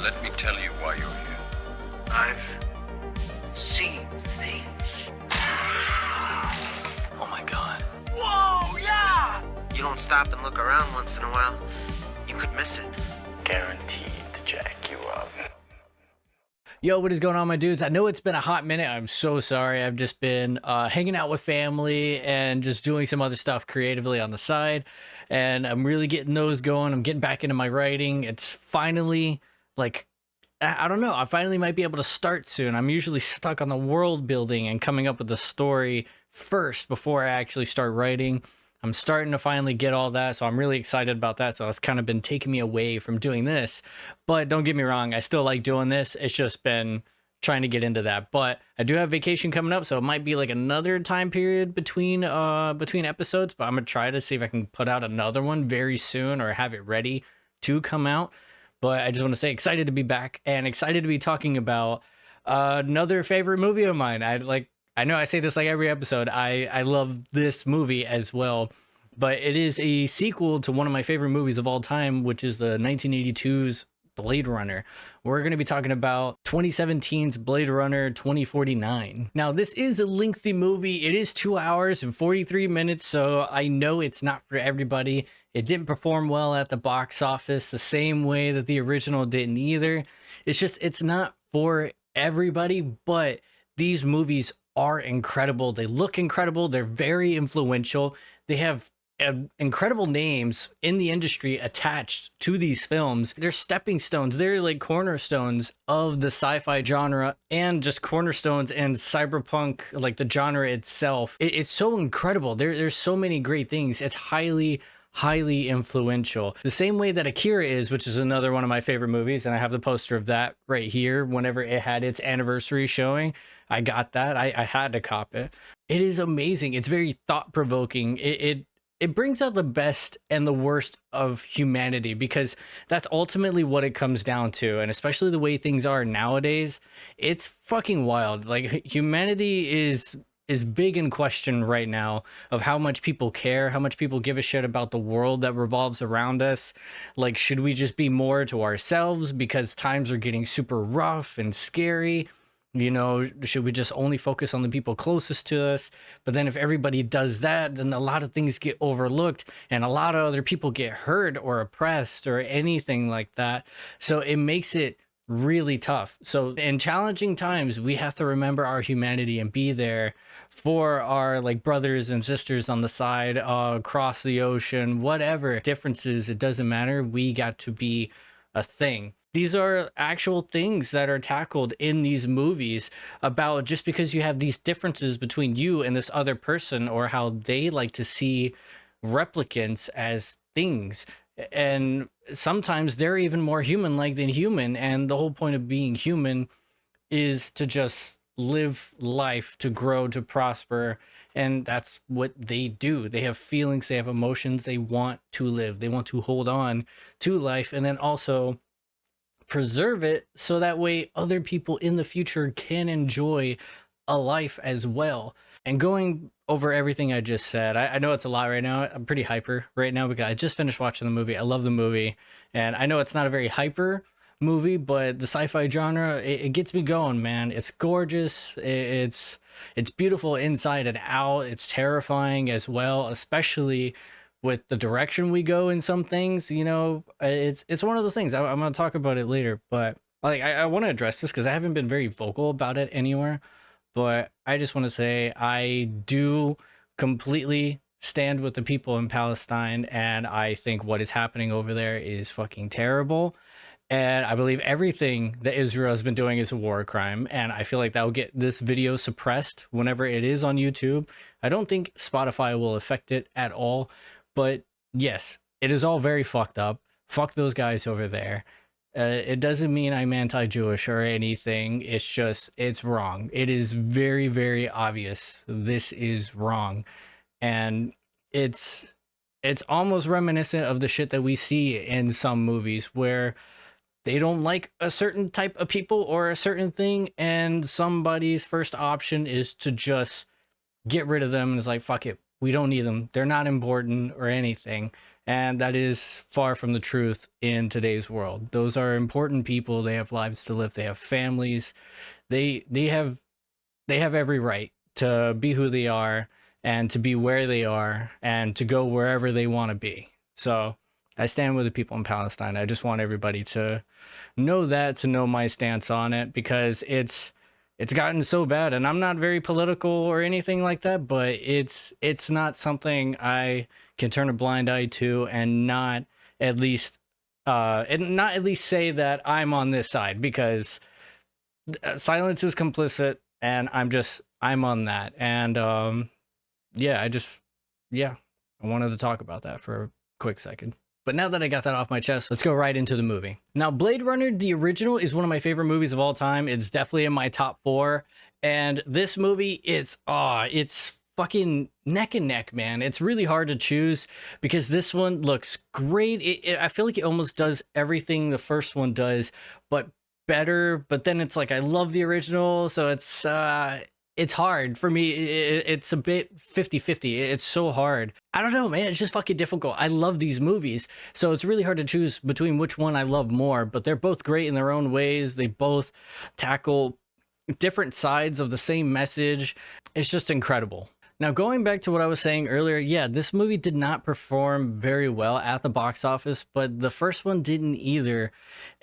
Let me tell you why you're here. I've seen things. Oh my god. Whoa, yeah! You don't stop and look around once in a while, you could miss it. Guaranteed to jack you up. Yo, what is going on, my dudes? I know it's been a hot minute. I'm so sorry. I've just been hanging out with family and just doing some other stuff creatively on the side. And I'm really getting those going. I'm getting back into my writing. It's finally like, I don't know. I finally might be able to start soon. I'm usually stuck on the world building and coming up with the story first before I actually start writing. I'm starting to finally get all that, so I'm really excited about that. So it's kind of been taking me away from doing this. But don't get me wrong, I still like doing this. It's just been trying to get into that. But I do have vacation coming up, so it might be like another time period between episodes. But I'm gonna try to see if I can put out another one very soon or have it ready to come out. But I just want to say, excited to be back and excited to be talking about another favorite movie of mine. I know I say this like every episode. I love this movie as well, but it is a sequel to one of my favorite movies of all time, which is the 1982's Blade Runner. We're going to be talking about 2017's Blade Runner 2049. Now, this is a lengthy movie. It is 2 hours and 43 minutes, so I know it's not for everybody. It didn't perform well at the box office the same way that the original didn't either. It's not for everybody, but these movies are incredible. They look incredible. They're very influential. They have incredible names in the industry attached to these films. They're stepping stones. They're like cornerstones of the sci-fi genre and just cornerstones and cyberpunk, like the genre itself. It's so incredible. There's so many great things. It's highly influential. The same way that Akira is, which is another one of my favorite movies, and I have the poster of that right here. Whenever it had its anniversary showing, I got that. I had to cop it. It is amazing. It's very thought-provoking. It brings out the best and the worst of humanity, because that's ultimately what it comes down to. And especially the way things are nowadays, it's fucking wild. Like, humanity is big in question right now, of how much people care, how much people give a shit about the world that revolves around us. Like, should we just be more to ourselves because times are getting super rough and scary? You know, should we just only focus on the people closest to us? But then if everybody does that, then a lot of things get overlooked and a lot of other people get hurt or oppressed or anything like that. So it makes it really tough. So in challenging times, we have to remember our humanity and be there for our like brothers and sisters on the side, across the ocean, whatever differences, it doesn't matter. We got to be a thing. These are actual things that are tackled in these movies about just because you have these differences between you and this other person, or how they like to see replicants as things. And sometimes they're even more human-like than human. And the whole point of being human is to just live life, to grow, to prosper. And that's what they do. They have feelings, they have emotions, they want to live, they want to hold on to life, and then also preserve it so that way other people in the future can enjoy a life as well. And going over everything I just said, I know it's a lot right now. I'm pretty hyper right now because I just finished watching the movie. I love the movie, and I know it's not a very hyper movie, but the sci-fi genre, it gets me going, man. It's gorgeous. It's beautiful inside and out. It's terrifying as well, especially with the direction we go in some things. You know, it's one of those things. I'm going to talk about it later, but like I want to address this because I haven't been very vocal about it anywhere. But I just want to say I do completely stand with the people in Palestine, and I think what is happening over there is fucking terrible. And I believe everything that Israel has been doing is a war crime. And I feel like that will get this video suppressed whenever it is on YouTube. I don't think Spotify will affect it at all. But yes, it is all very fucked up. Fuck those guys over there. It doesn't mean I'm anti-Jewish or anything. It's just, it's wrong. It is very obvious. This is wrong. And it's almost reminiscent of the shit that we see in some movies where they don't like a certain type of people or a certain thing, and somebody's first option is to just get rid of them. And it's like, fuck it, we don't need them. They're not important or anything. and that is far from the truth in today's world. Those are important people. They have lives to live. They have families. They have every right to be who they are and to be where they are and to go wherever they want to be. So I stand with the people in Palestine. I just want everybody to know that, to know my stance on it, because it's gotten so bad. And I'm not very political or anything like that, but it's not something I can turn a blind eye to and not at least say that I'm on this side, because silence is complicit, and I'm on that. And I wanted to talk about that for a quick second. But now that I got that off my chest, let's go right into the movie. Now, Blade Runner, the original, is one of my favorite movies of all time. It's definitely in my top 4. And this movie is, it's fucking neck and neck, man. It's really hard to choose because this one looks great. I feel like it almost does everything the first one does, but better. But then it's like, I love the original, so it's hard for me. It's a bit 50-50. It's so hard. I don't know, man. It's just fucking difficult. I love these movies, so it's really hard to choose between which one I love more, but they're both great in their own ways. They both tackle different sides of the same message. It's just incredible. Now, going back to what I was saying earlier, yeah, this movie did not perform very well at the box office, but the first one didn't either.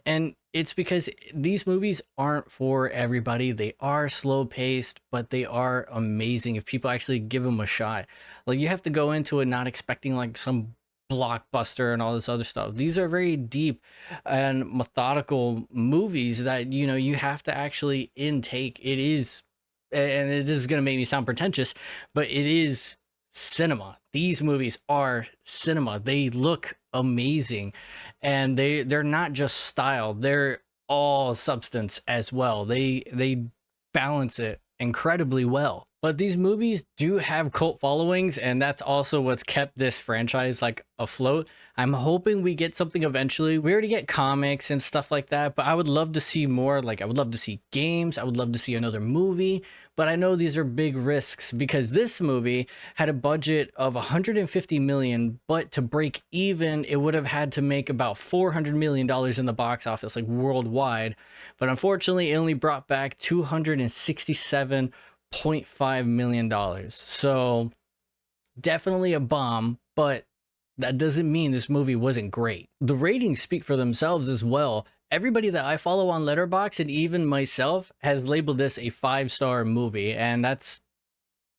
And it's because these movies aren't for everybody. They are slow paced, but they are amazing if people actually give them a shot. Like, you have to go into it not expecting like some blockbuster and all this other stuff. These are very deep and methodical movies that, you have to actually intake. It is, and this is going to make me sound pretentious, but it is cinema. These movies are cinema. They look amazing, and they're not just style, they're all substance as well. They balance it incredibly well. But these movies do have cult followings, and that's also what's kept this franchise like afloat. I'm hoping we get something eventually. We already get comics and stuff like that, but I would love to see more. Like, I would love to see games. I would love to see another movie, but I know these are big risks because this movie had a budget of 150 million, but to break even, it would have had to make about $400 million in the box office, like worldwide. But unfortunately, it only brought back $267.5 million. So definitely a bomb, but that doesn't mean this movie wasn't great. The ratings speak for themselves as well. Everybody that I follow on Letterboxd, and even myself, has labeled this a 5-star movie, and it's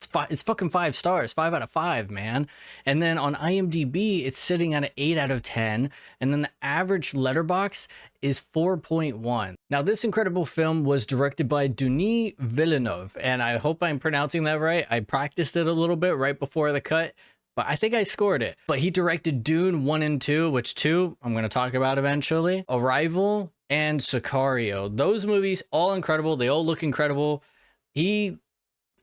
fucking 5 stars, 5 out of 5, man. And then on IMDb, it's sitting at an 8 out of 10, and then the average Letterboxd is 4.1. Now, this incredible film was directed by Denis Villeneuve, and I hope I'm pronouncing that right. I practiced it a little bit right before the cut, but I think I scored it. But he directed Dune 1 and 2, which 2 I'm going to talk about eventually, Arrival, and Sicario. Those movies, all incredible. They all look incredible. He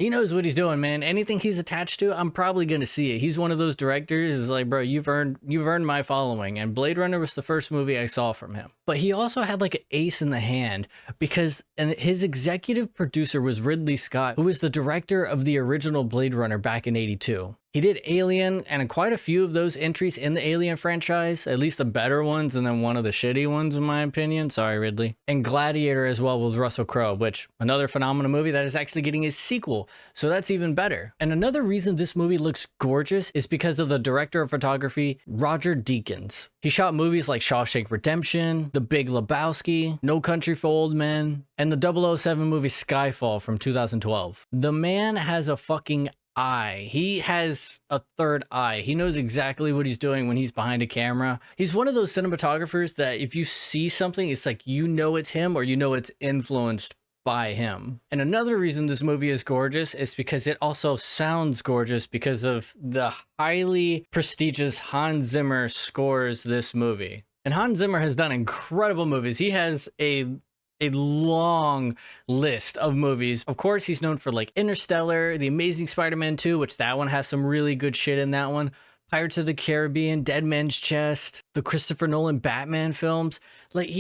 knows what he's doing, man. Anything he's attached to, I'm probably going to see it. He's one of those directors is like, bro, you've earned my following. And Blade Runner was the first movie I saw from him. But he also had like an ace in the hand because his executive producer was Ridley Scott, who was the director of the original Blade Runner back in '82. He did Alien and quite a few of those entries in the Alien franchise, at least the better ones, and then one of the shitty ones, in my opinion. Sorry, Ridley. And Gladiator as well with Russell Crowe, which another phenomenal movie that is actually getting a sequel. So that's even better. And another reason this movie looks gorgeous is because of the director of photography, Roger Deakins. He shot movies like Shawshank Redemption, The Big Lebowski, No Country for Old Men, and the 007 movie Skyfall from 2012. The man has a fucking eye. He has a third eye. He knows exactly what he's doing when he's behind a camera. He's one of those cinematographers that if you see something, it's like it's him or it's influenced by him. And another reason this movie is gorgeous is because it also sounds gorgeous because of the highly prestigious Hans Zimmer scores this movie. And Hans Zimmer has done incredible movies. He has a long list of movies. Of course, he's known for like Interstellar, The Amazing Spider-Man 2, which that one has some really good shit in that one. Pirates of the Caribbean, Dead Man's Chest, the Christopher Nolan Batman films. Like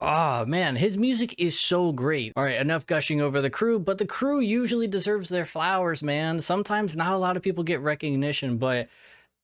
man, his music is so great. All right, enough gushing over the crew, but the crew usually deserves their flowers, man. Sometimes not a lot of people get recognition, but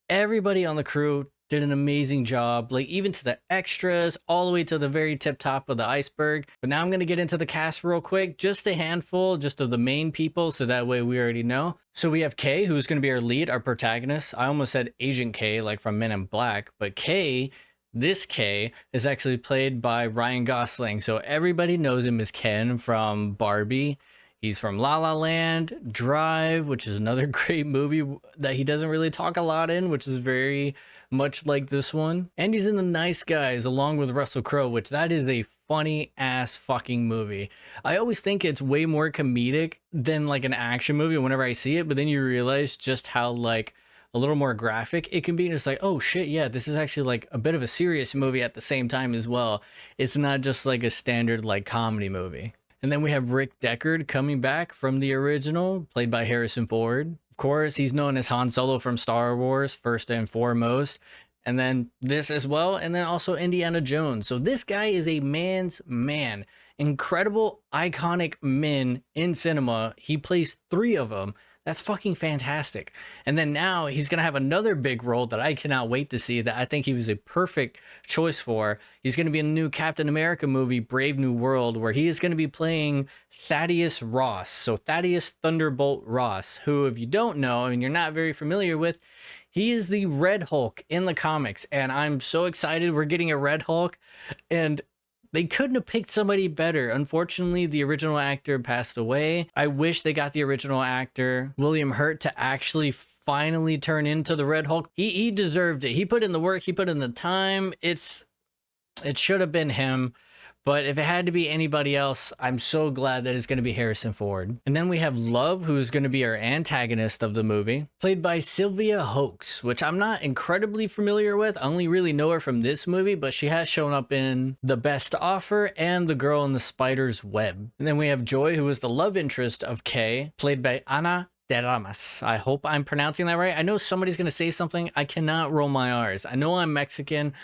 everybody on the crew did an amazing job, like even to the extras, all the way to the very tip top of the iceberg. But now I'm going to get into the cast real quick, just a handful, just of the main people, so that way we already know. So we have Kay, who's going to be our lead, our protagonist. I almost said Agent K, like from Men in Black, but Kay, this K, is actually played by Ryan Gosling. So everybody knows him as Ken from Barbie. He's from La La Land, Drive, which is another great movie that he doesn't really talk a lot in, which is very much like this one. And he's in The Nice Guys along with Russell Crowe, which that is a funny ass fucking movie. I always think it's way more comedic than like an action movie whenever I see it, but then you realize just how like a little more graphic it can be. Just like, oh shit, yeah, this is actually like a bit of a serious movie at the same time as well. It's not just like a standard like comedy movie. And then we have Rick Deckard coming back from the original, played by Harrison Ford. Of course, he's known as Han Solo from Star Wars, first and foremost. And then this as well. And then also Indiana Jones. So this guy is a man's man. Incredible, iconic men in cinema. He plays 3 of them. That's fucking fantastic. And then now he's going to have another big role that I cannot wait to see, that I think he was a perfect choice for. He's going to be in the new Captain America movie, Brave New World, where he is going to be playing Thaddeus Ross. So Thaddeus Thunderbolt Ross, who, if you don't know, and you're not very familiar with, he is the Red Hulk in the comics. And I'm so excited we're getting a Red Hulk. And they couldn't have picked somebody better. Unfortunately, the original actor passed away. I wish they got the original actor, William Hurt, to actually finally turn into the Red Hulk. He deserved it. He put in the work. He put in the time. It should have been him. But if it had to be anybody else, I'm so glad that it's going to be Harrison Ford. And then we have Love, who's going to be our antagonist of the movie, played by Sylvia Hoeks, which I'm not incredibly familiar with. I only really know her from this movie, but she has shown up in The Best Offer and The Girl in the Spider's Web. And then we have Joy, who is the love interest of Kay, played by Ana de Ramas. I hope I'm pronouncing that right. I know somebody's going to say something. I cannot roll my R's. I know I'm Mexican,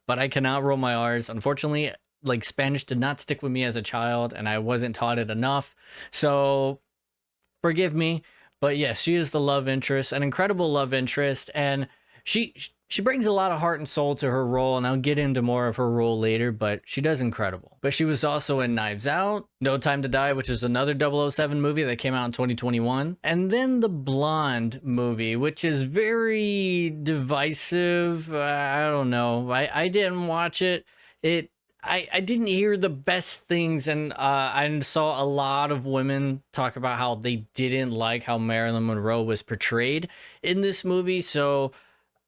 but I cannot roll my R's. Unfortunately, like Spanish did not stick with me as a child and I wasn't taught it enough. So forgive me. But yes, she is the love interest, an incredible love interest. And she brings a lot of heart and soul to her role. And I'll get into more of her role later, but she does incredible. But she was also in Knives Out, No Time to Die, which is another 007 movie that came out in 2021. And then the Blonde movie, which is very divisive. I don't know. I didn't watch it. I didn't hear the best things, and I saw a lot of women talk about how they didn't like how Marilyn Monroe was portrayed in this movie,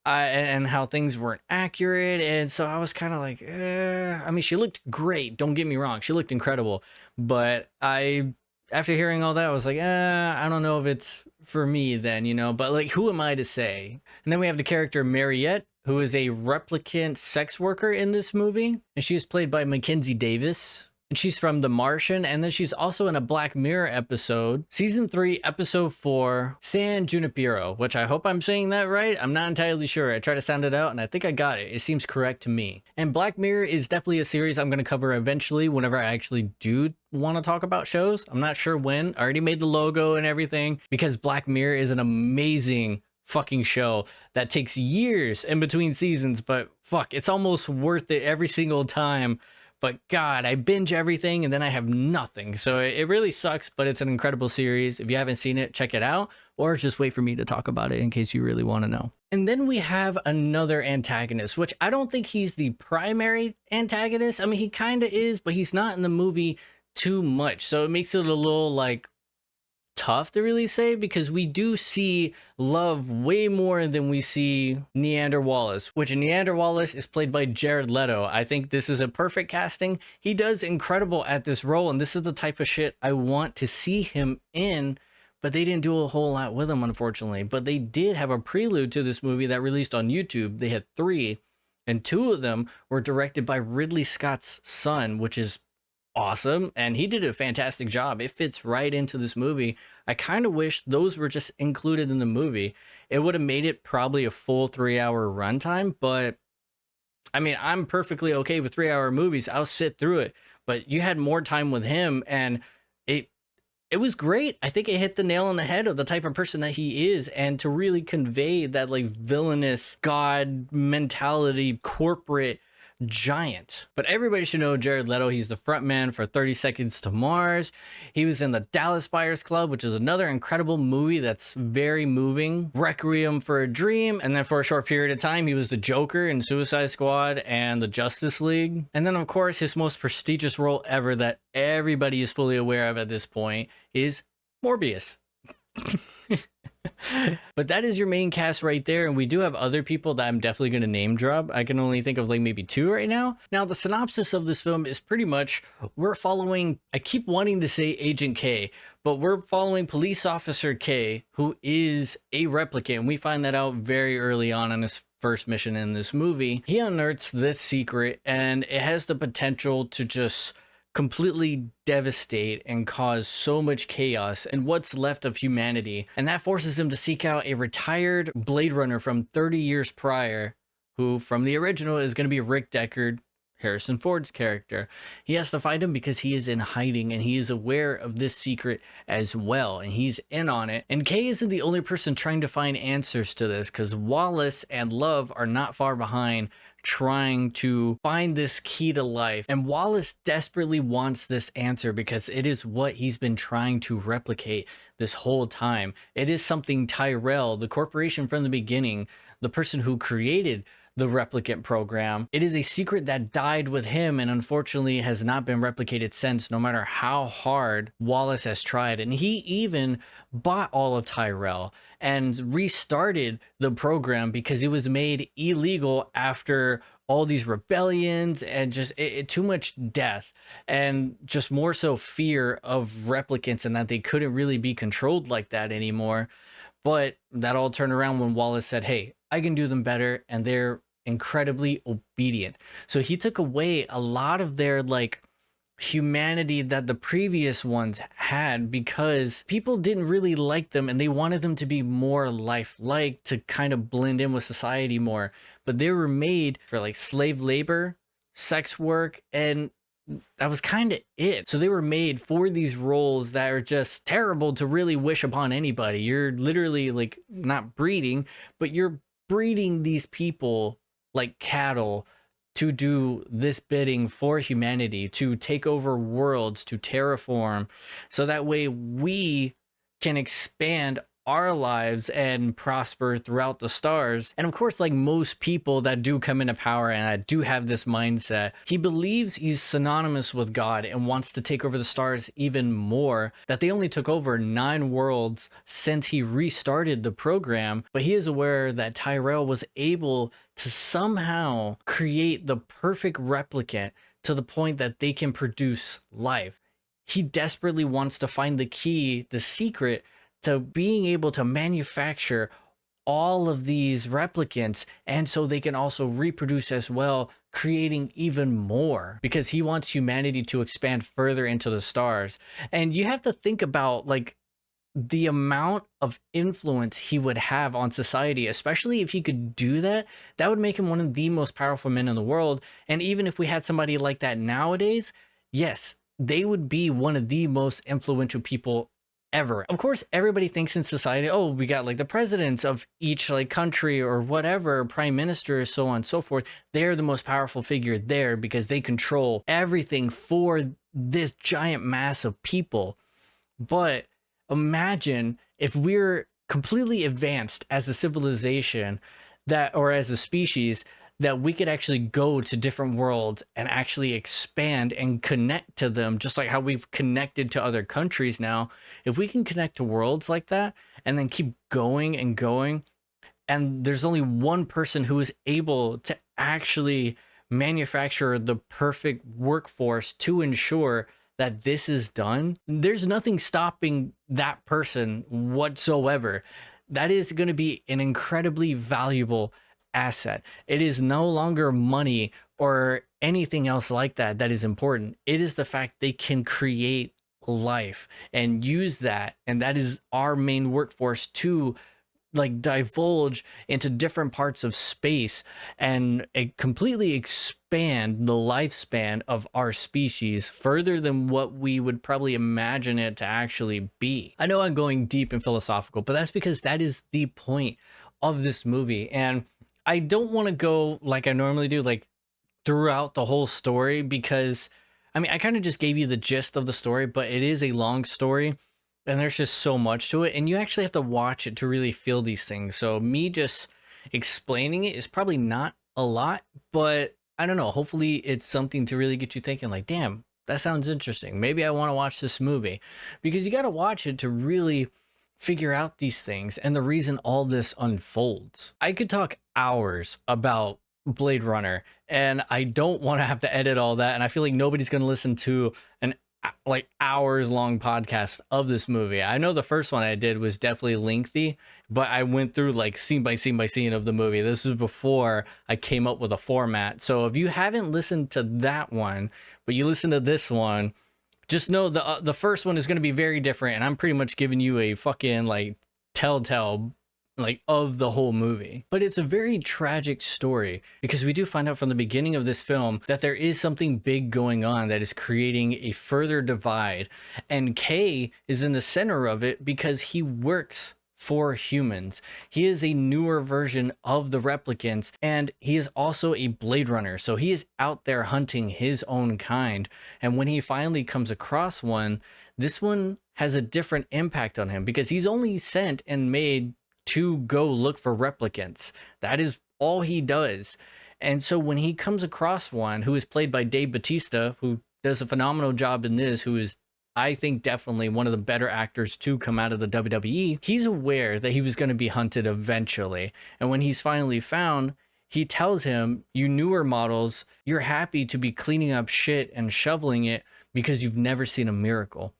and how things weren't accurate, and so I was kind of like, I mean, she looked great, don't get me wrong, she looked incredible, but after hearing all that, I was like, I don't know if it's for me then, you know, but like, who am I to say? And then we have the character Mariette, who is a replicant sex worker in this movie. And she is played by Mackenzie Davis. And she's from The Martian. And then she's also in a Black Mirror episode, season 3, episode 4, San Junipero, which I hope I'm saying that right. I'm not entirely sure. I tried to sound it out and I think I got it. It seems correct to me. And Black Mirror is definitely a series I'm going to cover eventually whenever I actually do want to talk about shows. I'm not sure when. I already made the logo and everything because Black Mirror is an amazing fucking show that takes years in between seasons, but fuck, it's almost worth it every single time. But God, I binge everything and then I have nothing. So it really sucks, but it's an incredible series. If you haven't seen it, check it out, or just wait for me to talk about it in case you really want to know. And then we have another antagonist, which I don't think he's the primary antagonist. I mean, he kind of is, but he's not in the movie too much. So it makes it a little like tough to really say, because we do see Love way more than we see Neander Wallace, which Neander Wallace is played by Jared Leto. I think this is a perfect casting. He does incredible at this role, and this is the type of shit I want to see him in, but they didn't do a whole lot with him, unfortunately. But they did have a prelude to this movie that released on YouTube. They had 3, and 2 of them were directed by Ridley Scott's son, which is awesome, and he did a fantastic job. It fits right into this movie. I kind of wish those were just included in the movie. It would have made it probably a full 3-hour runtime, but I mean, I'm perfectly okay with 3-hour movies. I'll sit through it, but you had more time with him, and It was great. I think it hit the nail on the head of the type of person that he is, and to really convey that like villainous god mentality corporate giant. But everybody should know Jared Leto. He's the front man for 30 Seconds to Mars. He was in the Dallas Buyers Club, which is another incredible movie that's very moving. Requiem for a Dream. And then for a short period of time, he was the Joker in Suicide Squad and the Justice League. And then, of course, his most prestigious role ever that everybody is fully aware of at this point is Morbius. But that is your main cast right there, and we do have other people that I'm definitely going to name drop. I can only think of like maybe 2 right now. Now, the synopsis of this film is pretty much we're following, I keep wanting to say Agent K, but we're following Police Officer K, who is a replicant, and we find that out very early on in his first mission in this movie. He unearths this secret, and it has the potential to just completely devastate and cause so much chaos in what's left of humanity. And that forces him to seek out a retired Blade Runner from 30 years prior, who from the original is going to be Rick Deckard, Harrison Ford's character. He has to find him because he is in hiding and he is aware of this secret as well, and he's in on it. And Kay isn't the only person trying to find answers to this, because Wallace and Love are not far behind trying to find this key to life. And Wallace desperately wants this answer because it is what he's been trying to replicate this whole time. It is something Tyrell, the corporation from the beginning, the person who created the replicant program, it is a secret that died with him and unfortunately has not been replicated since, no matter how hard Wallace has tried. And he even bought all of Tyrell and restarted the program because it was made illegal after all these rebellions and just too much death and just more so fear of replicants and that they couldn't really be controlled like that anymore. But that all turned around when Wallace said, hey, I can do them better, and they're incredibly obedient. So he took away a lot of their like humanity that the previous ones had because people didn't really like them and they wanted them to be more lifelike to kind of blend in with society more. But they were made for like slave labor, sex work, and that was kind of it. So they were made for these roles that are just terrible to really wish upon anybody. You're literally like not breeding, but you're breeding these people like cattle to do this bidding for humanity, to take over worlds, to terraform, so that way we can expand our lives and prosper throughout the stars. And of course, like most people that do come into power and that do have this mindset, he believes he's synonymous with God and wants to take over the stars even more, that they only took over 9 worlds since he restarted the program. But he is aware that Tyrell was able to somehow create the perfect replicant to the point that they can produce life. He desperately wants to find the key, the secret to being able to manufacture all of these replicants, and so they can also reproduce as well, creating even more, because he wants humanity to expand further into the stars. And you have to think about like the amount of influence he would have on society, especially if he could do that. That would make him one of the most powerful men in the world. And even if we had somebody like that nowadays, yes, they would be one of the most influential people ever. Of course, everybody thinks in society, oh, we got like the presidents of each like country or whatever, prime minister, so on and so forth. They're the most powerful figure there because they control everything for this giant mass of people. But imagine if we're completely advanced as a civilization that, or as a species, that we could actually go to different worlds and actually expand and connect to them, just like how we've connected to other countries now. If we can connect to worlds like that and then keep going and going, and there's only one person who is able to actually manufacture the perfect workforce to ensure that this is done, there's nothing stopping that person whatsoever. That is going to be an incredibly valuable asset. It is no longer money or anything else like that that is important. It is the fact they can create life and use that, and that is our main workforce to like divulge into different parts of space and completely expand the lifespan of our species further than what we would probably imagine it to actually be. I know I'm going deep and philosophical, but that's because that is the point of this movie. And I don't want to go like I normally do, like throughout the whole story, because I mean, I kind of just gave you the gist of the story, but it is a long story and there's just so much to it, and you actually have to watch it to really feel these things. So me just explaining it is probably not a lot, but I don't know, hopefully it's something to really get you thinking like, damn, that sounds interesting, maybe I want to watch this movie. Because you got to watch it to really figure out these things and the reason all this unfolds. I could talk hours about Blade Runner, and I don't want to have to edit all that, and I feel like nobody's going to listen to an like hours long podcast of this movie. I know the first one I did was definitely lengthy, but I went through like scene by scene by scene of the movie. This was before I came up with a format. So if you haven't listened to that one, but you listen to this one, just know the first one is going to be very different, and I'm pretty much giving you a fucking like telltale like of the whole movie. But it's a very tragic story because we do find out from the beginning of this film that there is something big going on that is creating a further divide, and Kay is in the center of it because he works for humans. He is a newer version of the replicants, and he is also a Blade Runner, so he is out there hunting his own kind. And when he finally comes across one, this one has a different impact on him because he's only sent and made to go look for replicants. That is all he does. And so when he comes across one who is played by Dave Bautista, who does a phenomenal job in this, who is, I think, definitely one of the better actors to come out of the WWE, he's aware that he was going to be hunted eventually. And when he's finally found, he tells him, you newer models, you're happy to be cleaning up shit and shoveling it because you've never seen a miracle.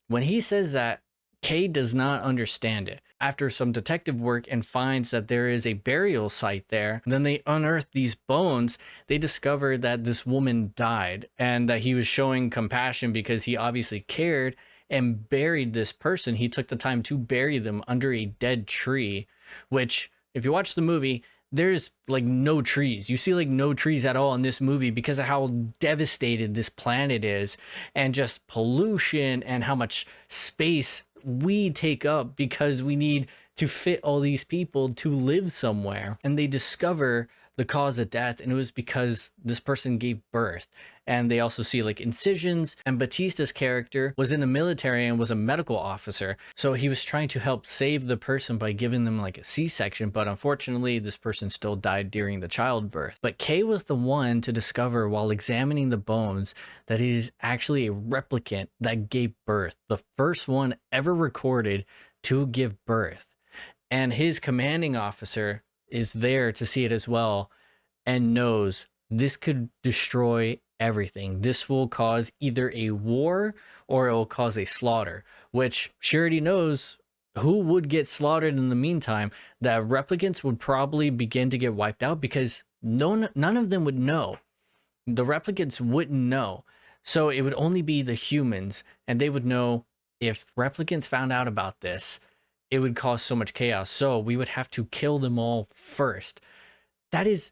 When he says that, Kay does not understand it. After some detective work and finds that there is a burial site there, then they unearth these bones. They discover that this woman died and that he was showing compassion because he obviously cared and buried this person. He took the time to bury them under a dead tree, which, if you watch the movie, there's like no trees. You see like no trees at all in this movie because of how devastated this planet is, and just pollution and how much space we take up because we need to fit all these people to live somewhere. And they discover the cause of death, and it was because this person gave birth. And they also see like incisions, and Batista's character was in the military and was a medical officer, so he was trying to help save the person by giving them like a C-section, but unfortunately this person still died during the childbirth. But Kay was the one to discover while examining the bones that it is actually a replicant that gave birth, the first one ever recorded to give birth. And his commanding officer is there to see it as well and knows this could destroy everything. This will cause either a war or it will cause a slaughter, which she already knows who would get slaughtered in the meantime. That replicants would probably begin to get wiped out because none of them would know. The replicants wouldn't know. So it would only be the humans, and they would know. If replicants found out about this, it would cause so much chaos. So we would have to kill them all first. That is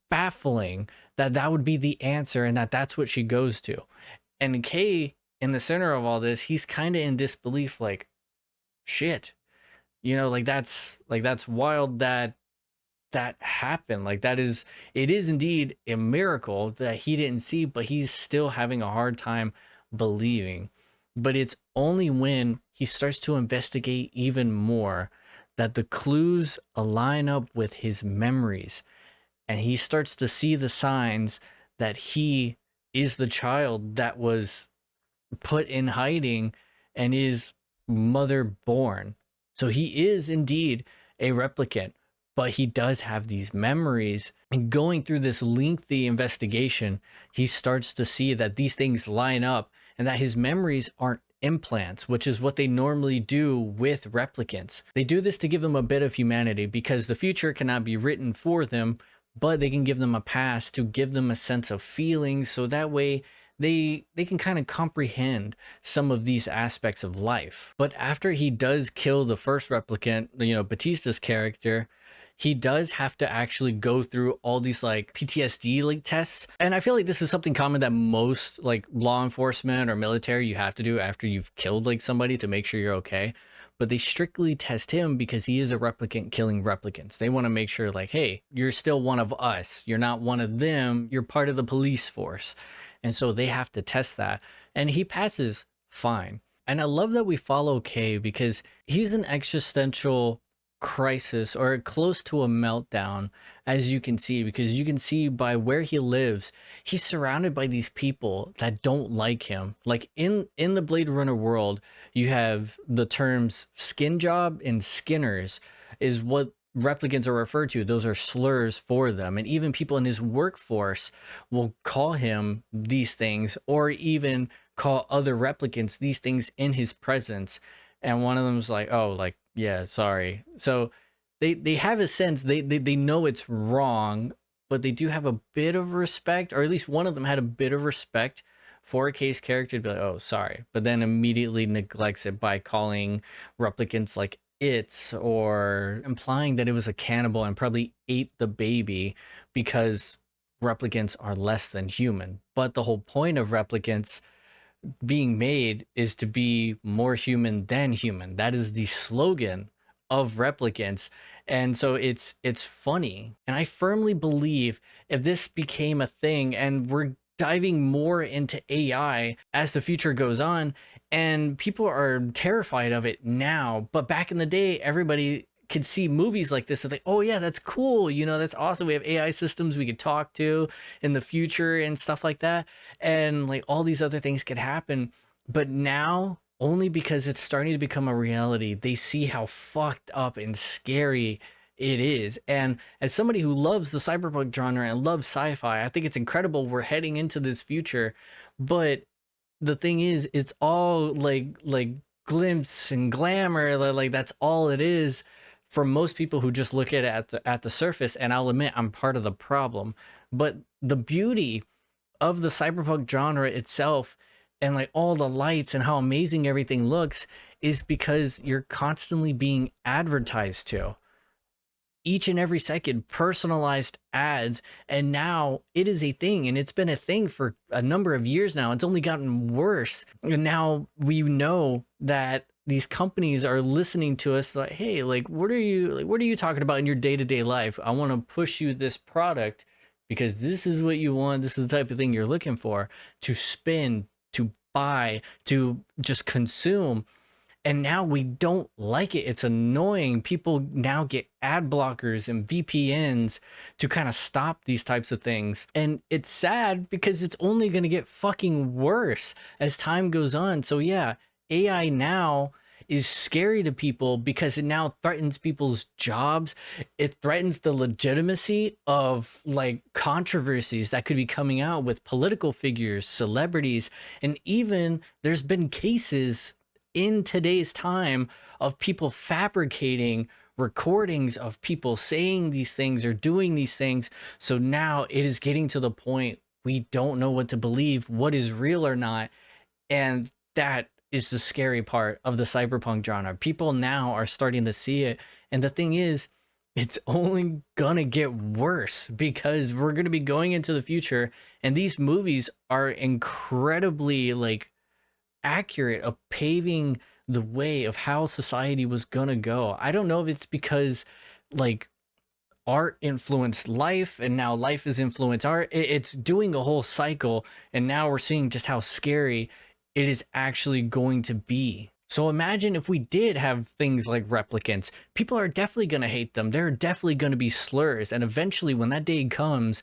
baffling that would be the answer, and that's what she goes to. And Kay, in the center of all this, he's kind of in disbelief, like, shit, you know, like that's wild that happened. Like it is indeed a miracle that he didn't see, but he's still having a hard time believing. But it's only when he starts to investigate even more that the clues align up with his memories. And he starts to see the signs that he is the child that was put in hiding and is mother born. So he is indeed a replicant, but he does have these memories. And going through this lengthy investigation, he starts to see that these things line up and that his memories aren't implants, which is what they normally do with replicants. They do this to give them a bit of humanity because the future cannot be written for them, but they can give them a past to give them a sense of feeling, so that way they can kind of comprehend some of these aspects of life. But after he does kill the first replicant, Batista's character, he does have to actually go through all these like PTSD like tests. And I feel like this is something common that most like law enforcement or military you have to do after you've killed like somebody to make sure you're okay. But they strictly test him because he is a replicant killing replicants. They want to make sure like, hey, you're still one of us. You're not one of them. You're part of the police force. And so they have to test that. And he passes fine. And I love that we follow Kay because he's an existential crisis or close to a meltdown, as you can see, because you can see by where he lives, he's surrounded by these people that don't like him. Like in the Blade Runner world, you have the terms skin job and skinners is what replicants are referred to. Those are slurs for them, and even people in his workforce will call him these things or even call other replicants these things in his presence. And one of them's like, oh, like, yeah, sorry. So they have a sense, they know it's wrong, but they do have a bit of respect, or at least one of them had a bit of respect for a Kay's character to be like, oh, sorry, but then immediately neglects it by calling replicants like it's, or implying that it was a cannibal and probably ate the baby because replicants are less than human. But the whole point of replicants being made is to be more human than human. That is the slogan of replicants. And so it's funny. And I firmly believe if this became a thing, and we're diving more into AI as the future goes on, and people are terrified of it now, but back in the day, everybody could see movies like this and think, oh yeah, that's cool, that's awesome, we have AI systems we could talk to in the future and stuff like that, and like all these other things could happen. But now, only because it's starting to become a reality, they see how fucked up and scary it is. And as somebody who loves the cyberpunk genre and loves sci-fi, I think it's incredible we're heading into this future. But the thing is, it's all like glimpse and glamour, like that's all it is for most people who just look at it at the surface. And I'll admit I'm part of the problem. But the beauty of the cyberpunk genre itself, and like all the lights and how amazing everything looks, is because you're constantly being advertised to. Each and every second, personalized ads. And now it is a thing, and it's been a thing for a number of years now. It's only gotten worse. And now we know that these companies are listening to us like, hey, like, what are you talking about in your day-to-day life? I want to push you this product because this is what you want. This is the type of thing you're looking for, to spend, to buy, to just consume. And now we don't like it. It's annoying. People now get ad blockers and VPNs to kind of stop these types of things. And it's sad because it's only going to get fucking worse as time goes on. So yeah, AI now is scary to people because it now threatens people's jobs. It threatens the legitimacy of like controversies that could be coming out with political figures, celebrities, and even there's been cases in today's time of people fabricating recordings of people saying these things or doing these things. So now it is getting to the point we don't know what to believe, what is real or not. And that is the scary part of the cyberpunk genre. People now are starting to see it. And the thing is, it's only gonna get worse because we're gonna be going into the future, and these movies are incredibly like accurate of paving the way of how society was gonna go. I don't know if it's because like art influenced life and now life has influenced art. It's doing a whole cycle, and now we're seeing just how scary it is actually going to be. So imagine if we did have things like replicants. People are definitely going to hate them. There are definitely going to be slurs, and eventually when that day comes,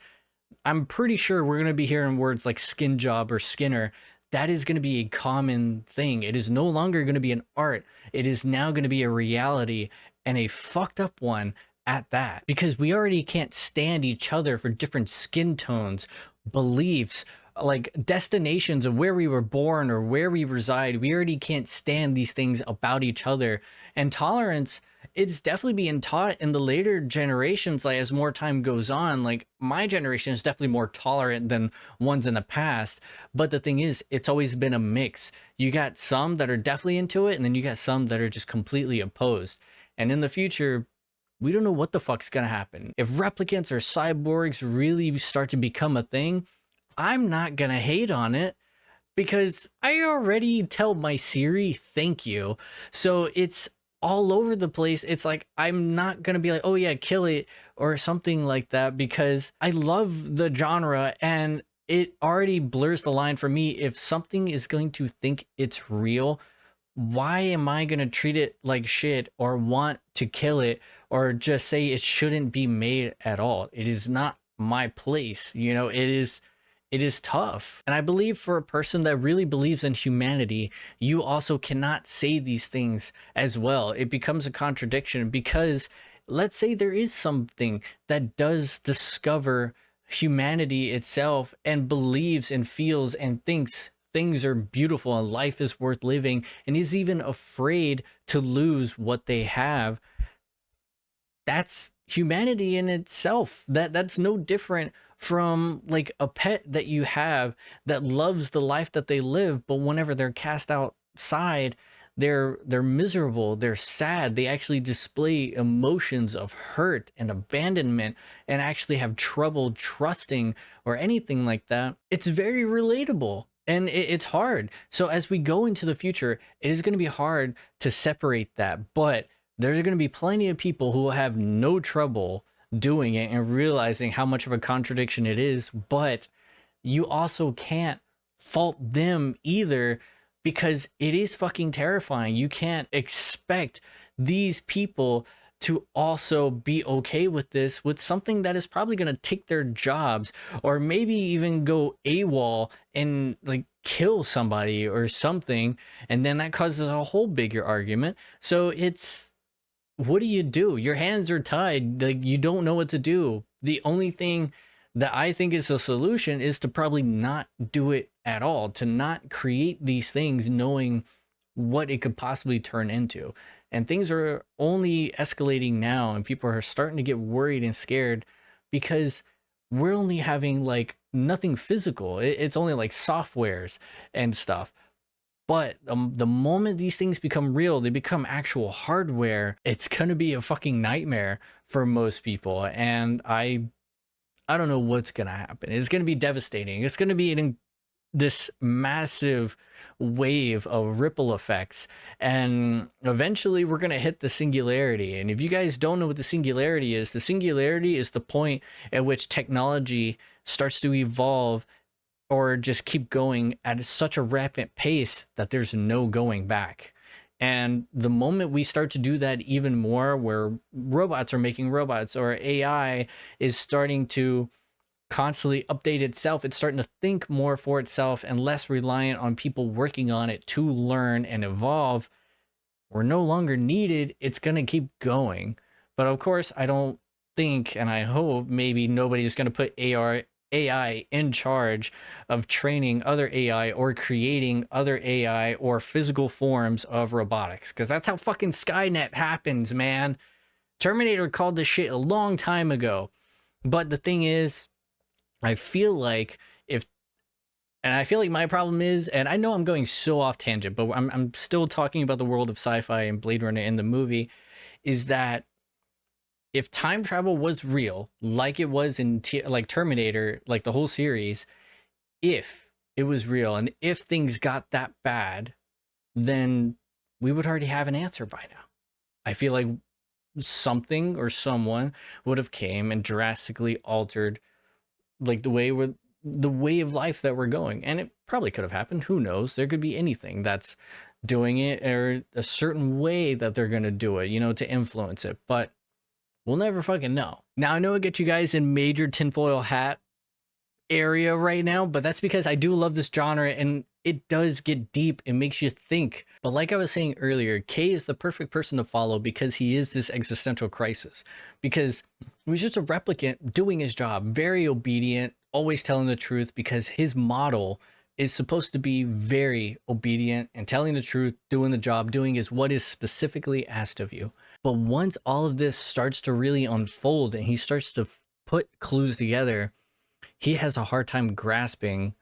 I'm pretty sure we're going to be hearing words like skin job or skinner. That is going to be a common thing. It is no longer going to be an art. It is now going to be a reality, and a fucked up one at that, because we already can't stand each other for different skin tones, beliefs, like destinations of where we were born or where we reside. We already can't stand these things about each other. And tolerance, it's definitely being taught in the later generations, like as more time goes on. Like my generation is definitely more tolerant than ones in the past, but the thing is, it's always been a mix. You got some that are definitely into it, and then you got some that are just completely opposed. And in the future, we don't know what the fuck's gonna happen. If replicants or cyborgs really start to become a thing, I'm not gonna hate on it, because I already tell my Siri thank you. So it's all over the place. It's like I'm not gonna be like, oh yeah, kill it or something like that, because I love the genre and it already blurs the line for me. If something is going to think it's real, why am I going to treat it like shit or want to kill it or just say it shouldn't be made at all? It is not my place. You know, it is tough. And I believe for a person that really believes in humanity, you also cannot say these things as well. It becomes a contradiction, because let's say there is something that does discover humanity itself and believes and feels and thinks things are beautiful and life is worth living, and is even afraid to lose what they have. That's humanity in itself. That's no different from like a pet that you have that loves the life that they live, but whenever they're cast outside, they're miserable, they're sad, they actually display emotions of hurt and abandonment and actually have trouble trusting or anything like that. It's very relatable. And it's hard. So as we go into the future, it is going to be hard to separate that. But there's going to be plenty of people who will have no trouble doing it and realizing how much of a contradiction it is. But you also can't fault them either, because it is fucking terrifying. You can't expect these people to also be okay with this, with something that is probably going to take their jobs, or maybe even go AWOL and like kill somebody or something. And then that causes a whole bigger argument. So it's, what do you do? Your hands are tied. Like, you don't know what to do. The only thing that I think is a solution is to probably not do it at all, to not create these things knowing what it could possibly turn into. And things are only escalating now, and people are starting to get worried and scared, because we're only having like nothing physical. It's only like softwares and stuff. But the moment these things become real, they become actual hardware, it's going to be a fucking nightmare for most people. And I don't know what's going to happen. It's going to be devastating. It's going to be this massive wave of ripple effects, and eventually we're going to hit the singularity. And if you guys don't know what the singularity is the point at which technology starts to evolve or just keep going at such a rapid pace that there's no going back. And the moment we start to do that even more, where robots are making robots, or AI is starting to constantly update itself, it's starting to think more for itself and less reliant on people working on it to learn and evolve, we're no longer needed. It's going to keep going. But of course, I don't think, and I hope maybe nobody's going to put AI in charge of training other AI or creating other AI or physical forms of robotics, because that's how fucking Skynet happens, man. Terminator called this shit a long time ago. But the thing is, I feel like I feel like my problem is, and I know I'm going so off tangent, but I'm still talking about the world of sci-fi and Blade Runner in the movie, is that if time travel was real, like it was in like Terminator, like the whole series, if it was real and if things got that bad, then we would already have an answer by now. I feel like something or someone would have came and drastically altered like the way of life that we're going. And it probably could have happened. Who knows? There could be anything that's doing it, or a certain way that they're going to do it, you know, to influence it. But we'll never fucking know. Now, I know I get you guys in major tinfoil hat area right now, but that's because I do love this genre and it does get deep. It makes you think. But like I was saying earlier, Kay is the perfect person to follow because he is this existential crisis. Because he was just a replicant doing his job, very obedient, always telling the truth because his model is supposed to be very obedient and telling the truth, doing the job, doing is what is specifically asked of you. But once all of this starts to really unfold and he starts to put clues together, he has a hard time grasping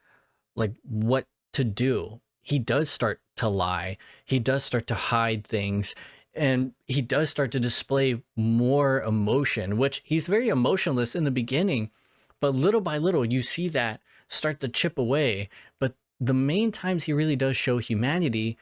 like what to do. He does start to lie. He does start to hide things, and he does start to display more emotion, which he's very emotionless in the beginning, but little by little you see that start to chip away. But the main times he really does show humanity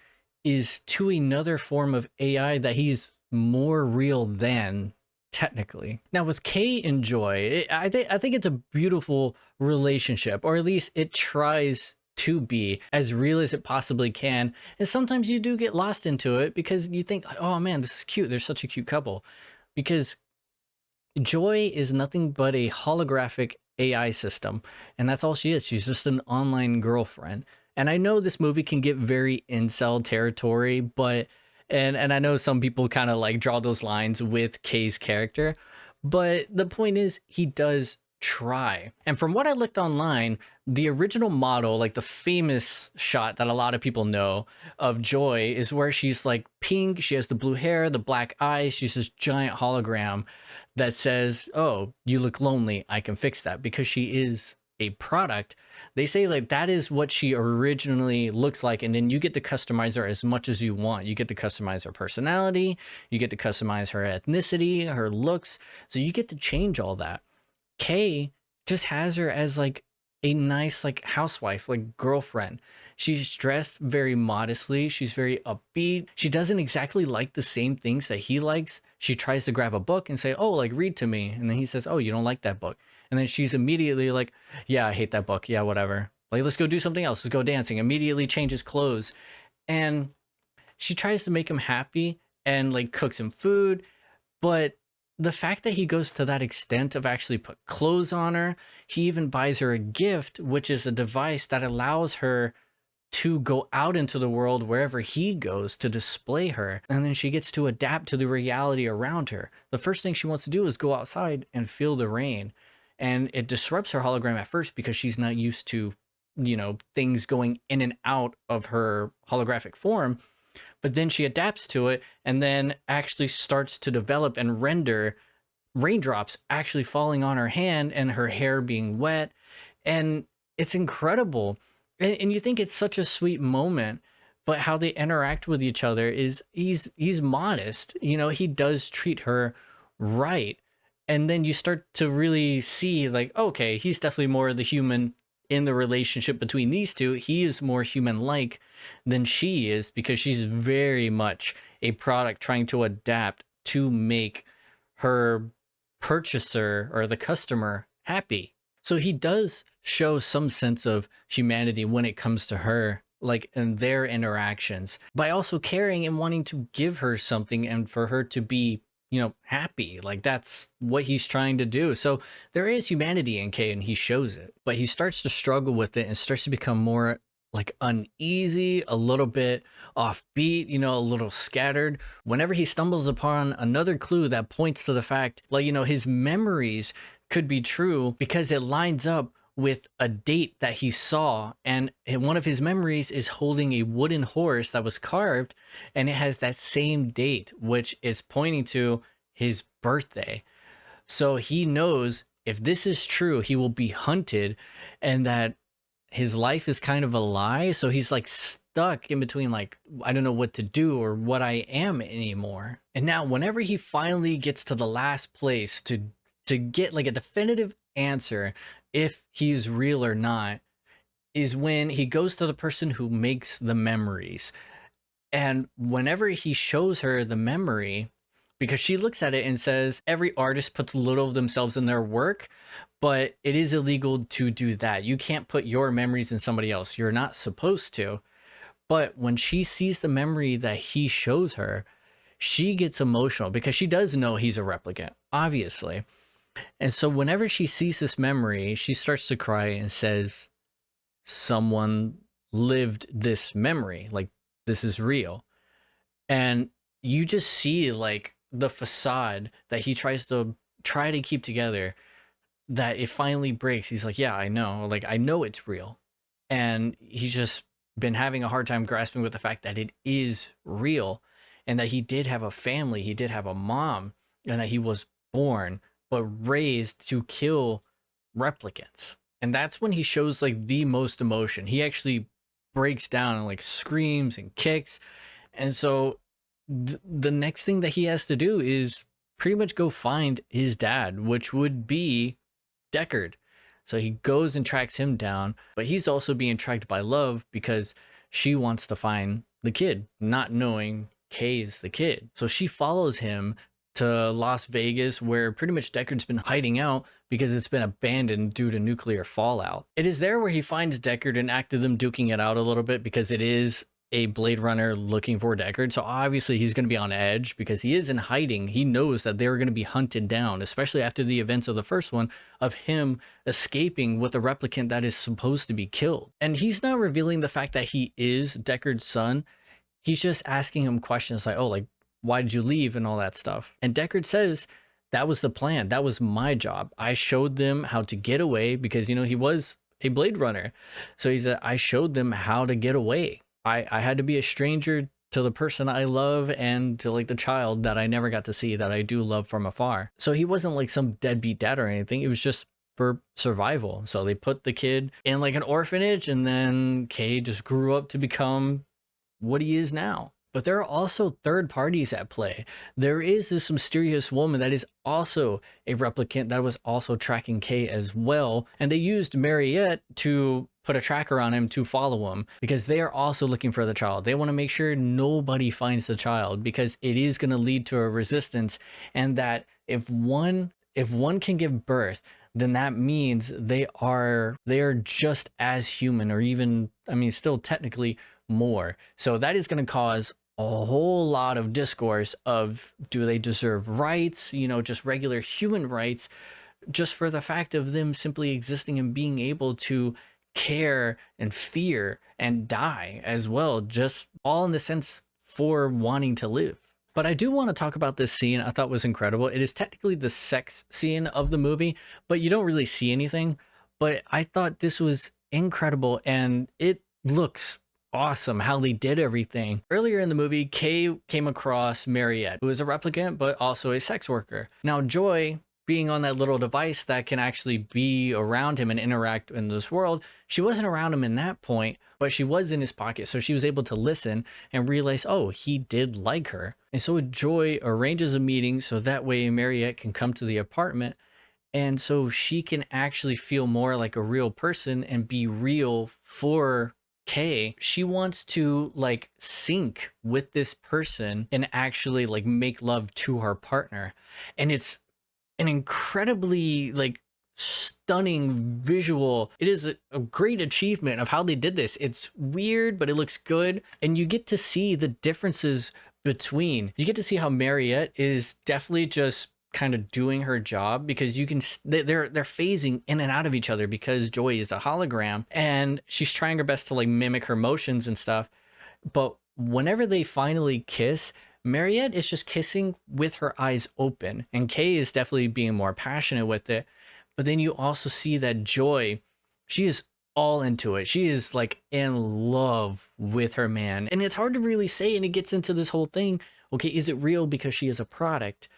is to another form of AI that he's more real than technically. Now with Kay and Joy, I think it's a beautiful relationship, or at least it tries to be as real as it possibly can. And sometimes you do get lost into it because you think, oh man, this is cute. They're such a cute couple. Because Joy is nothing but a holographic AI system, and that's all she is. She's just an online girlfriend. And I know this movie can get very incel territory, but and I know some people kind of like draw those lines with Kay's character, but the point is he does try. And from what I looked online, the original model, like the famous shot that a lot of people know of Joy, is where she's like pink, she has the blue hair, the black eyes, she's this giant hologram that says, oh, you look lonely, I can fix that, because she is a product. They say like that is what she originally looks like, and then you get to customize her as much as you want. You get to customize her personality, you get to customize her ethnicity, her looks, so you get to change all that. Kay just has her as like a nice like housewife, like girlfriend. She's dressed very modestly, she's very upbeat, she doesn't exactly like the same things that he likes. She tries to grab a book and say, oh, like read to me, and then he says, oh, you don't like that book. And then she's immediately like, yeah, I hate that book. Yeah, whatever. Like, let's go do something else. Let's go dancing. Immediately changes clothes. And she tries to make him happy and like cooks him food. But the fact that he goes to that extent of actually put clothes on her, he even buys her a gift, which is a device that allows her to go out into the world wherever he goes to display her. And then she gets to adapt to the reality around her. The first thing she wants to do is go outside and feel the rain. And it disrupts her hologram at first because she's not used to, you know, things going in and out of her holographic form. But then she adapts to it and then actually starts to develop and render raindrops actually falling on her hand and her hair being wet. And it's incredible. And you think it's such a sweet moment, but how they interact with each other is he's modest. You know, he does treat her right. And then you start to really see like, okay, he's definitely more the human in the relationship between these two. He is more human-like than she is because she's very much a product trying to adapt to make her purchaser or the customer happy. So he does show some sense of humanity when it comes to her, like in their interactions, by also caring and wanting to give her something and for her to be, you know, happy. Like that's what he's trying to do. So there is humanity in Kay and he shows it, but he starts to struggle with it and starts to become more like uneasy, a little bit offbeat, you know, a little scattered whenever he stumbles upon another clue that points to the fact, like, you know, his memories could be true because it lines up with a date that he saw, and one of his memories is holding a wooden horse that was carved, and it has that same date, which is pointing to his birthday. So he knows if this is true, he will be hunted, and that his life is kind of a lie. So he's like stuck in between, like, I don't know what to do or what I am anymore. And now whenever he finally gets to the last place to get like a definitive answer if he is real or not, is when he goes to the person who makes the memories. And whenever he shows her the memory, because she looks at it and says every artist puts a little of themselves in their work, but it is illegal to do that. You can't put your memories in somebody else. You're not supposed to. But when she sees the memory that he shows her, she gets emotional because she does know he's a replicant, obviously. And so whenever she sees this memory, she starts to cry and says, someone lived this memory, like this is real. And you just see like the facade that he tries to keep together that it finally breaks. He's like, yeah, I know. Like, I know it's real. And he's just been having a hard time grasping with the fact that it is real and that he did have a family, he did have a mom, and that he was born but raised to kill replicants. And that's when he shows like the most emotion. He actually breaks down and like screams and kicks. And so the next thing that he has to do is pretty much go find his dad, which would be Deckard. So he goes and tracks him down, but he's also being tracked by Love because she wants to find the kid, not knowing Kay's the kid. So she follows him to Las Vegas, where pretty much Deckard's been hiding out because it's been abandoned due to nuclear fallout. It is there where he finds Deckard and after them duking it out a little bit, because it is a Blade Runner looking for Deckard. So obviously he's going to be on edge because he is in hiding. He knows that they're going to be hunted down, especially after the events of the first one of him escaping with a replicant that is supposed to be killed. And he's not revealing the fact that he is Deckard's son. He's just asking him questions like, oh, like, why did you leave and all that stuff? And Deckard says, that was the plan. That was my job. I showed them how to get away because, you know, he was a Blade Runner. So he said, I showed them how to get away. I had to be a stranger to the person I love and to like the child that I never got to see that I do love from afar. So he wasn't like some deadbeat dad or anything. It was just for survival. So they put the kid in like an orphanage, and then Kay just grew up to become what he is now. But there are also third parties at play. There is this mysterious woman that is also a replicant that was also tracking Kay as well. And they used Mariette to put a tracker on him to follow him because they are also looking for the child. They want to make sure nobody finds the child because it is going to lead to a resistance. And that if one can give birth, then that means they are just as human, or even, I mean, still technically more. So that is going to cause a whole lot of discourse of, do they deserve rights, you know, just regular human rights, just for the fact of them simply existing and being able to care and fear and die as well, just all in the sense for wanting to live. But I do want to talk about this scene. I thought was incredible. It is technically the sex scene of the movie, but you don't really see anything. But I thought this was incredible, and it looks awesome how they did everything. Earlier in the movie, Kay came across Mariette, who is a replicant but also a sex worker. Now Joy, being on that little device that can actually be around him and interact in this world, she wasn't around him in that point, but she was in his pocket, so she was able to listen and realize, oh, he did like her. And so Joy arranges a meeting so that way Mariette can come to the apartment, and so she can actually feel more like a real person and be real for Kay. She wants to like sync with this person and actually like make love to her partner. And it's an incredibly like stunning visual. It is a great achievement of how they did this. It's weird, but it looks good. And you get to see the differences between, you get to see how Mariette is definitely just kind of doing her job, because you can they're phasing in and out of each other because Joy is a hologram and she's trying her best to like mimic her motions and stuff. But whenever they finally kiss, Mariette is just kissing with her eyes open, and Kay is definitely being more passionate with it. But then you also see that Joy, she is all into it. She is like in love with her man, and it's hard to really say. And it gets into this whole thing. Okay, is it real because she is a product?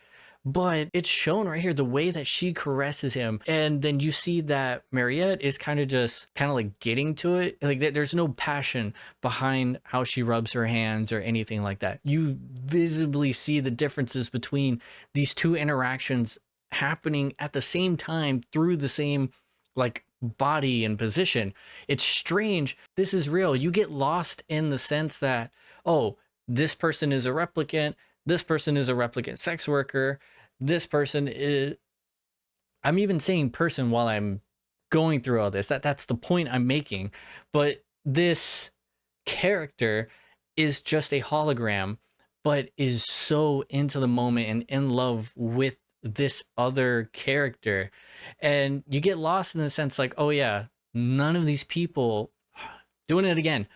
But it's shown right here, the way that she caresses him. And then you see that Mariette is kind of like getting to it. Like there's no passion behind how she rubs her hands or anything like that. You visibly see the differences between these two interactions happening at the same time through the same like body and position. It's strange. This is real. You get lost in the sense that, oh, this person is a replicant. This person is a replicant sex worker. This person is, I'm even saying person while I'm going through all this. That's the point I'm making. But this character is just a hologram, but is so into the moment and in love with this other character. And you get lost in the sense like, oh yeah, none of these people, doing it again,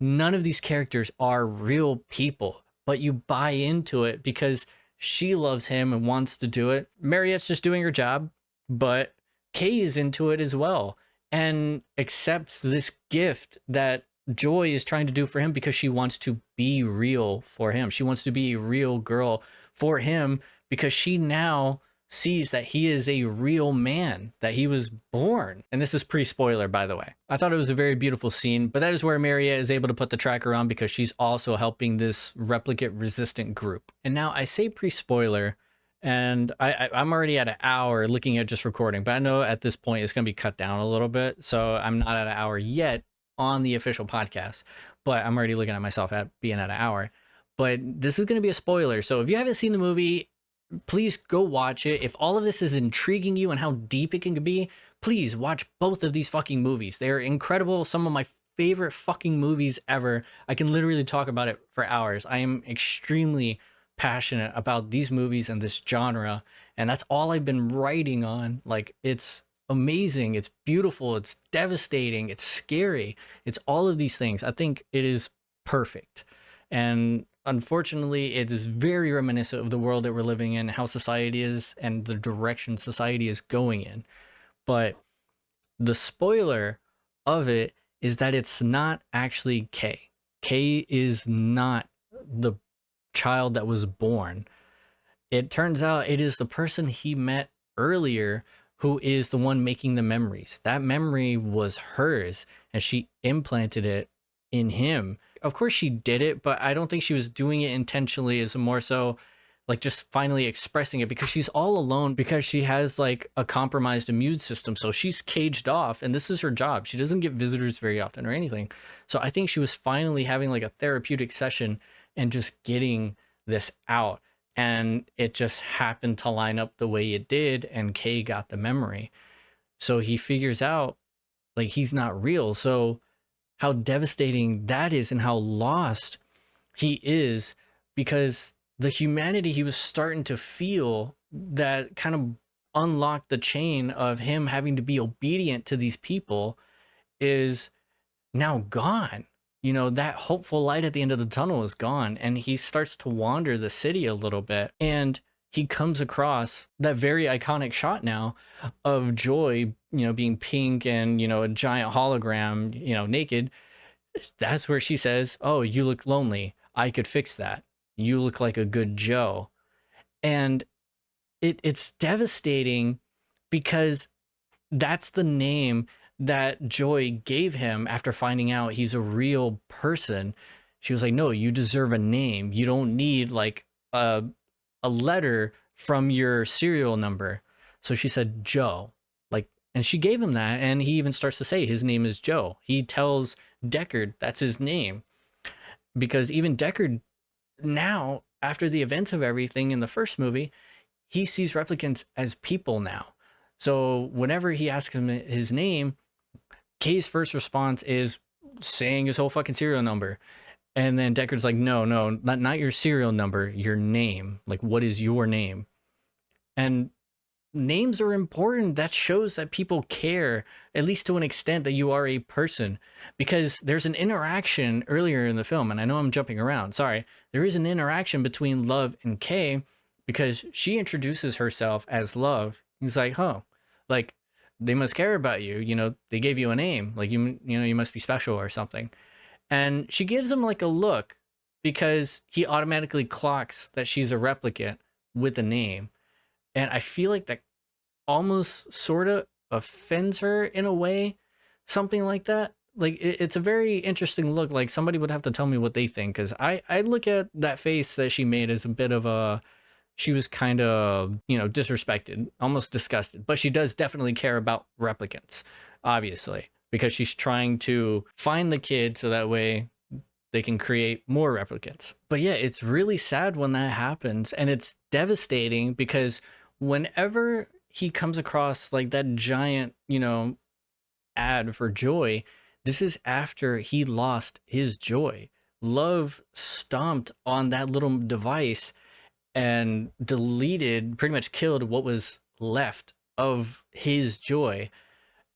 none of these characters are real people. But you buy into it because she loves him and wants to do it. Mariette's just doing her job, but Kay is into it as well and accepts this gift that Joy is trying to do for him because she wants to be real for him. She wants to be a real girl for him because she now sees that he is a real man, that he was born. And this is pre-spoiler, by the way. I thought it was a very beautiful scene, but that is where Maria is able to put the tracker on because she's also helping this replicant resistant group. And now I say pre-spoiler, and I'm already at an hour looking at just recording, but I know at this point it's going to be cut down a little bit. So I'm not at an hour yet on the official podcast, but I'm already looking at myself at being at an hour. But this is going to be a spoiler. So if you haven't seen the movie, please go watch it. If all of this is intriguing you and how deep it can be, please watch both of these fucking movies. They're incredible. Some of my favorite fucking movies ever. I can literally talk about it for hours. I am extremely passionate about these movies and this genre, and that's all I've been writing on. Like, it's amazing, it's beautiful, it's devastating, it's scary, it's all of these things. I think it is perfect, and unfortunately it is very reminiscent of the world that we're living in, how society is and the direction society is going in. But the spoiler of it is that it's not actually Kay. Kay is not the child that was born. It turns out it is the person he met earlier who is the one making the memories. That memory was hers, and she implanted it in him. Of course she did it, but I don't think she was doing it intentionally. It's more so like just finally expressing it because she's all alone, because she has like a compromised immune system. So she's caged off, and this is her job. She doesn't get visitors very often or anything. So I think she was finally having like a therapeutic session and just getting this out, and it just happened to line up the way it did, and Kay got the memory. So he figures out like he's not real. So how devastating that is, and how lost he is, because the humanity he was starting to feel that kind of unlocked the chain of him having to be obedient to these people is now gone. You know, that hopeful light at the end of the tunnel is gone, and he starts to wander the city a little bit, and he comes across that very iconic shot now of Joy, you know, being pink and, you know, a giant hologram, you know, naked. That's where she says, "Oh, you look lonely. I could fix that. You look like a good Joe." And it's devastating because that's the name that Joy gave him after finding out he's a real person. She was like, "No, you deserve a name. You don't need like a letter from your serial number." So she said Joe, like, and she gave him that, and he even starts to say his name is Joe. He tells Deckard that's his name, because even Deckard now, after the events of everything in the first movie, he sees replicants as people now. So whenever he asks him his name, Kay's first response is saying his whole fucking serial number. And then Deckard's like, no, not your serial number, your name. Like, what is your name? And names are important. That shows that people care, at least to an extent, that you are a person. Because there's an interaction earlier in the film, and I know I'm jumping around, sorry. There is an interaction between Love and Kay, because she introduces herself as Love. He's like, "Oh, like, they must care about you. You know, they gave you a name. Like, you know, you must be special or something." And she gives him like a look, because he automatically clocks that she's a replicant with a name. And I feel like that almost sort of offends her in a way, something like that. Like, it's a very interesting look. Like, somebody would have to tell me what they think, because I look at that face that she made as a bit of a, she was kind of, you know, disrespected, almost disgusted. But she does definitely care about replicants, obviously, because she's trying to find the kid so that way they can create more replicants. But yeah, it's really sad when that happens, and it's devastating because whenever he comes across like that giant, you know, ad for Joy, this is after he lost his Joy. Love stomped on that little device and deleted, pretty much killed what was left of his Joy.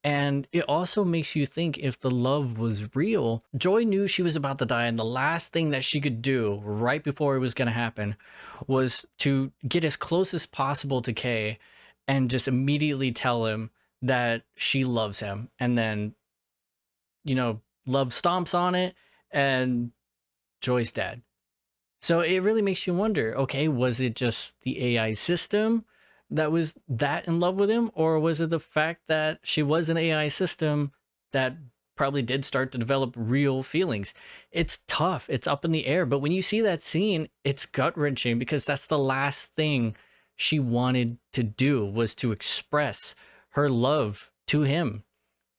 And it also makes you think, if the love was real, Joy knew she was about to die, and the last thing that she could do right before it was going to happen was to get as close as possible to Kay and just immediately tell him that she loves him, and then, love stomps on it, and Joy's dead. So it really makes you wonder, okay, was it just the AI system that was that in love with him? Or was it the fact that she was an AI system that probably did start to develop real feelings? It's tough. It's up in the air. But when you see that scene, it's gut-wrenching because that's the last thing she wanted to do, was to express her love to him.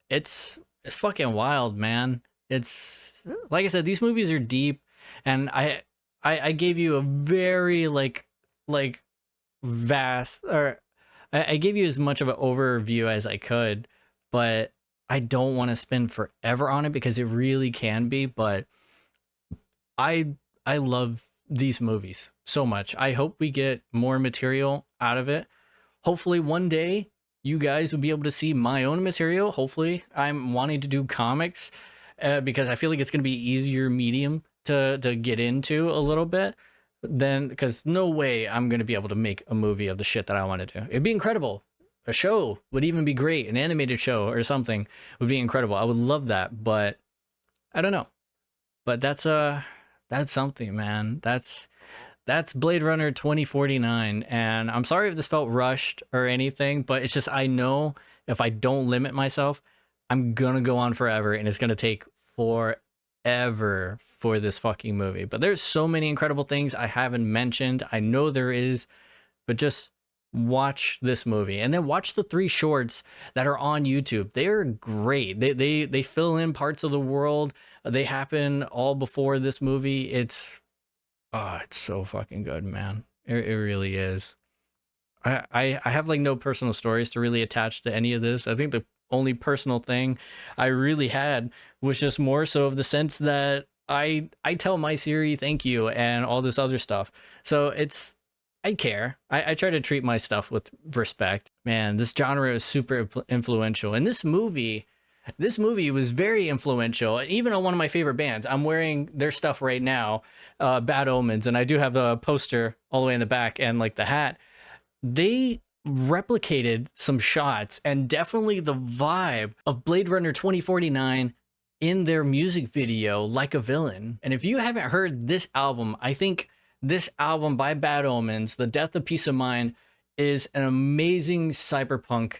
It's fucking wild, man. It's like I said, these movies are deep, and I gave you a very like vast, or I gave you as much of an overview as I could, but I don't want to spend forever on it because it really can be. But I love these movies so much. I hope we get more material out of it. Hopefully one day you guys will be able to see my own material. Hopefully I'm wanting to do comics because I feel like it's going to be easier medium to get into a little bit, then, because no way I'm going to be able to make a movie of the shit that I want to do. It'd be incredible. A show would even be great. An animated show or something would be incredible. I would love that, but I don't know. But that's something, man. That's Blade Runner 2049, and I'm sorry if this felt rushed or anything, but it's just, I know if I don't limit myself, I'm gonna go on forever, and it's gonna take forever for this fucking movie. But there's so many incredible things I haven't mentioned. I know there is, but just watch this movie and then watch the 3 shorts that are on YouTube. They're great. They fill in parts of the world. They happen all before this movie. It's so fucking good, man. It really is. I have like no personal stories to really attach to any of this. I think the only personal thing I really had was just more so of the sense that I tell my Siri thank you and all this other stuff. So I care. I try to treat my stuff with respect. Man, this genre is super influential. And this movie was very influential, even on one of my favorite bands. I'm wearing their stuff right now, Bad Omens, and I do have the poster all the way in the back and like the hat. They replicated some shots and definitely the vibe of Blade Runner 2049 in their music video, Like a Villain. And if you haven't heard this album, I think this album by Bad Omens, The Death of Peace of Mind, is an amazing cyberpunk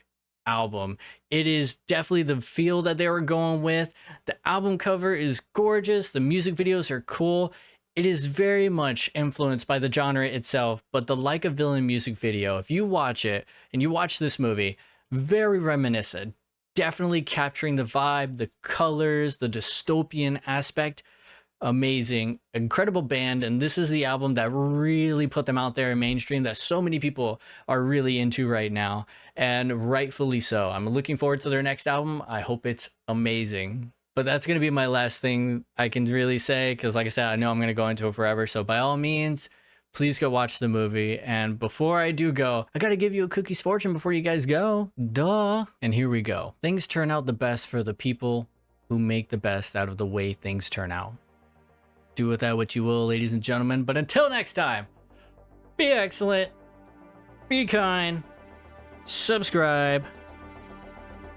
album. It is definitely the feel that they were going with. The album cover is gorgeous. The music videos are cool. It is very much influenced by the genre itself, but the Like a Villain music video, if you watch it and you watch this movie, very reminiscent, definitely capturing the vibe, the colors, the dystopian aspect. Amazing, incredible band, and this is the album that really put them out there in mainstream that so many people are really into right now, and rightfully so. I'm looking forward to their next album. I hope it's amazing. But that's going to be my last thing I can really say, because like I said, I know I'm going to go into it forever. So by all means, please go watch the movie. And before I do go, I got to give you a cookie's fortune before you guys go. Duh. And here we go. Things turn out the best for the people who make the best out of the way things turn out. Do with that what you will, ladies and gentlemen. But until next time, be excellent, be kind, subscribe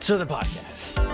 to the podcast.